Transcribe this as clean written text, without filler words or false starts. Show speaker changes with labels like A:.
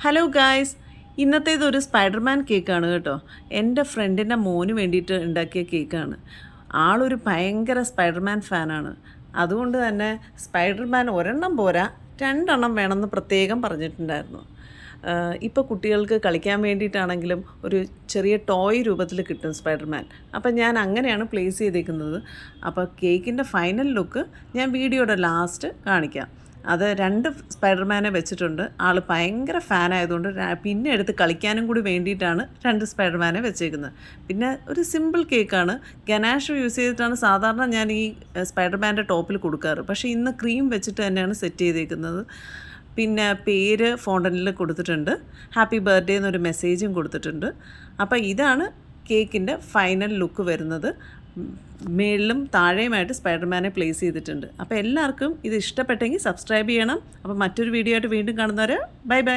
A: Hello guys, ഇന്നത്തേതൊരു Spiderman കേക്കാണ് കേട്ടോ. എൻ്റെ ഫ്രണ്ടിൻ്റെ മോന് വേണ്ടിയിട്ട് ഉണ്ടാക്കിയ കേക്കാണ്. ആളൊരു ഭയങ്കര സ്പൈഡർമാൻ ഫാനാണ്. അതുകൊണ്ട് തന്നെ സ്പൈഡർമാൻ ഒരെണ്ണം പോരാ, രണ്ടെണ്ണം വേണമെന്ന് പ്രത്യേകം പറഞ്ഞിട്ടുണ്ടായിരുന്നു. ഇപ്പോൾ കുട്ടികൾക്ക് കളിക്കാൻ വേണ്ടിയിട്ടാണെങ്കിലും ഒരു ചെറിയ ടോയ് രൂപത്തിൽ കിട്ടും സ്പൈഡർമാൻ. അപ്പം ഞാൻ അങ്ങനെയാണ് പ്ലേസ് ചെയ്തേക്കുന്നത്. അപ്പോൾ കേക്കിൻ്റെ ഫൈനൽ ലുക്ക് ഞാൻ വീഡിയോയുടെ ലാസ്റ്റ് കാണിക്കാം. അത് 2 സ്പൈഡർമാനെ വെച്ചിട്ടുണ്ട്. ആൾ ഭയങ്കര ഫാനായതുകൊണ്ട് പിന്നെ എടുത്ത് കളിക്കാനും കൂടി വേണ്ടിയിട്ടാണ് 2 സ്പൈഡർമാനെ വെച്ചേക്കുന്നത്. പിന്നെ ഒരു സിമ്പിൾ കേക്കാണ്. ഗനാഷ് യൂസ് ചെയ്തിട്ടാണ് സാധാരണ ഞാൻ ഈ സ്പൈഡർമാൻ്റെ ടോപ്പിൽ കൊടുക്കാറ്. പക്ഷേ ഇന്ന് ക്രീം വെച്ചിട്ട് തന്നെയാണ് സെറ്റ് ചെയ്തേക്കുന്നത്. പിന്നെ പേര് ഫോണ്ടനിൽ കൊടുത്തിട്ടുണ്ട്. ഹാപ്പി ബർത്ത്ഡേ എന്നൊരു മെസ്സേജും കൊടുത്തിട്ടുണ്ട്. അപ്പോൾ ഇതാണ് കേക്കിൻ്റെ ഫൈനൽ ലുക്ക് വരുന്നത്. മേളിലും താഴെയുമായിട്ട് സ്പൈഡർമാനെ പ്ലേസ് ചെയ്തിട്ടുണ്ട്. അപ്പോൾ എല്ലാവർക്കും ഇത് ഇഷ്ടപ്പെട്ടെങ്കിൽ സബ്സ്ക്രൈബ് ചെയ്യണം. അപ്പോൾ മറ്റൊരു വീഡിയോ ആയിട്ട് വീണ്ടും കാണുന്നവരെ ബൈ ബൈ.